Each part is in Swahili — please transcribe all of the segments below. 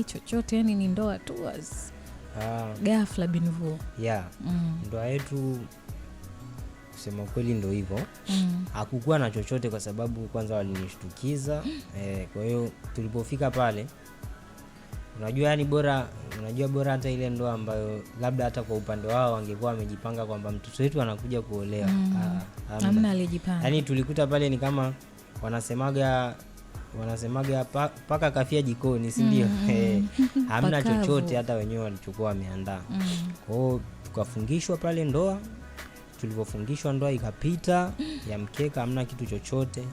hujali chochote, yani ni ndoa tu ghafla binvu. Ndoa yetu kusema kweli ndo hivyo. Hakukuwa na chochote kwa sababu kwanza walinishtukiza. Kwa hiyo tulipofika pale, unajua bora hata ile ndoa ambayo labda hata kwa upande wao wangekuwa wamejipanga kwamba mtoto wetu anakuja kuolewa. Hamna alijipanga. Yani tulikuta pale ni kama wanasemaga paka kafia jikoni, si ndio? Hamna chochote, hata wenyewe walichukua wameandaa. Kwa hiyo tukafungishwa pale ndoa. Tulipofungishwa ndoa ikapita ya mkeka, hamna kitu chochote.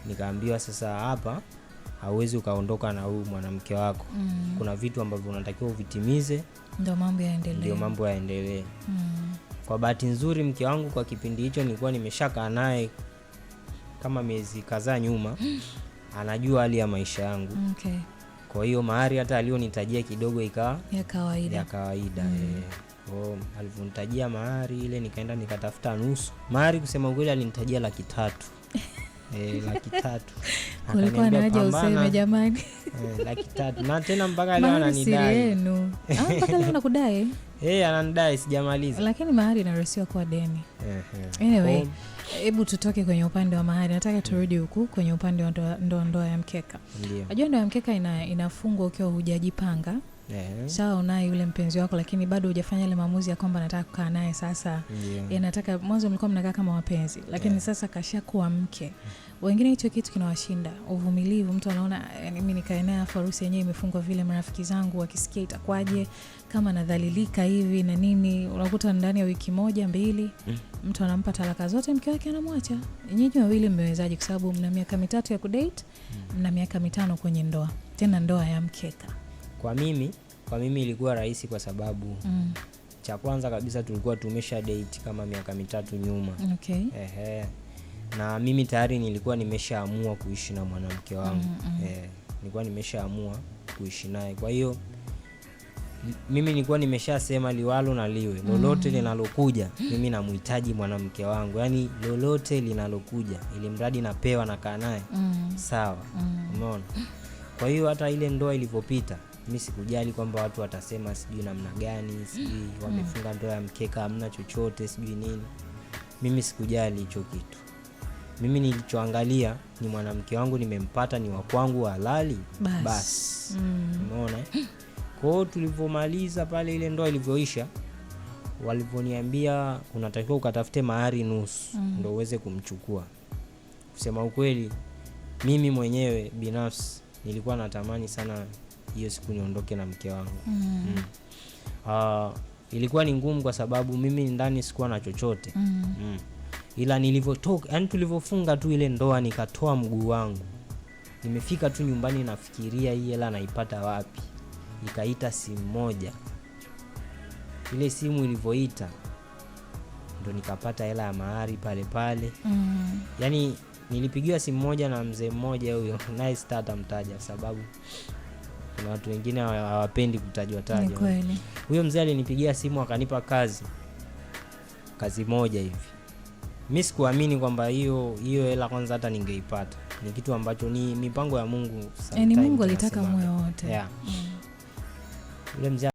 Nikaambiwa sasa, hapa hauwezi ukaondoka na huyu mwanamke wako. Kuna vitu ambavyo unatakiwa uvitimize ndio mambo yaendelee. Kwa bahati nzuri mke wangu kwa kipindi hicho nilikuwa nimeshakaa naye kama miezi kadhaa nyuma. Anajua hali ya maisha yangu. Kwa hiyo mahari hata alionitajia kidogo ikawa ya kawaida. Alivyonitajia mahari ile, nikaenda nikatafuta nusu. Mahari kusema ukweli alinitajia 300,000. 300,000. Kulikuwa na haja useme jamani. 300,000. Na tena mpaka leo ananidai. Mpaka leo nakudai? Ananidai sijamaliza. Lakini mahari inaruhusiwa kuwa deni. Anyway, hebu tutoke kwenye upande wa mahari. Nataka turudi huku kwenye upande wa ndoa ya mkeka. Unajua ndoa ya mkeka inafungwa ukiwa hujajipanga. Sawa, unaye yule mpenzi wako lakini bado hujafanya ile maamuzi ya kwamba nataka kukaa naye sasa. Nataka mwanzo mlikuwa mnakaa kama wapenzi, lakini sasa kashakuwa mke. Wengine hicho kitu kinawashinda, uvumilivu. Mtu anaona mimi nikae naye harusi yenyewe imefungwa vile, marafiki zangu wakisikia itakwaje kama nadhalilika hivi na nini. Unakuta ndani ya wiki 1-2 mtu anampa talaka zote, mke wake anamwacha. Nyinyi wawili mmewezaje? Kwa sababu mna miaka 3 ya kudate, mna miaka 5 kwenye ndoa, tena ndoa ya mkeka. Kwa mimi ilikuwa rahisi kwa sababu cha kwanza kabisa tulikuwa tumesha date kama miaka 3 nyuma. Na mimi tayari nilikuwa nimeshaamua kuishi na mwanamke wangu. Nilikuwa nimeshaamua kuishi naye. Kwa hiyo mimi nilikuwa nimeshasema liwalo na liwe, lolote linalokuja mimi namhitaji mwanamke wangu. Yani lolote linalokuja ili mradi napewa na kaa naye. Sawa. Umeona? Kwa hiyo hata ile ndoa ilivyopita, mimi sikujali kwamba watu watasema sijui namna gani, sijui wamefunga ndoa ya mkeka hamna chochote sijui nini. Mimi sikujali hicho kitu. Mimi nilichoangalia ni mwanamke wangu nimempata, ni wa kwangu halali basi. Umeona? Kwa hiyo tulivyomaliza pale ile ndoa ilivyoisha, walivyoniambia unatakiwa ukatafute mahari nusu ndio uweze kumchukua. Kusema ukweli mimi mwenyewe binafsi nilikuwa natamani sana hiyo siku niondoke na mke wangu. Ilikuwa ni ngumu kwa sababu mimi ndani sikuwa na chochote. Ila nilivyotoka, yani tulivyofunga tu ile ndoa nikatoa mguu wangu. Nimefika tu nyumbani nafikiria hii hela naipata wapi. Ikaita simu moja. Ile simu ilivyoita ndo nikapata hela ya mahari pale pale. Yani nilipigiwa simu moja na mzee mmoja, huyo naye sitamtaja sababu kuna watu wengine hawapendi kutajwa. Huyo mzee alinipigia simu akanipa kazi moja hivi. Mimi sikuamini kwamba hiyo hela kwanza hata ningeipata. Ni kitu ambacho ni mipango ya Mungu. Ni Mungu alitaka moyo wote. Yule mzee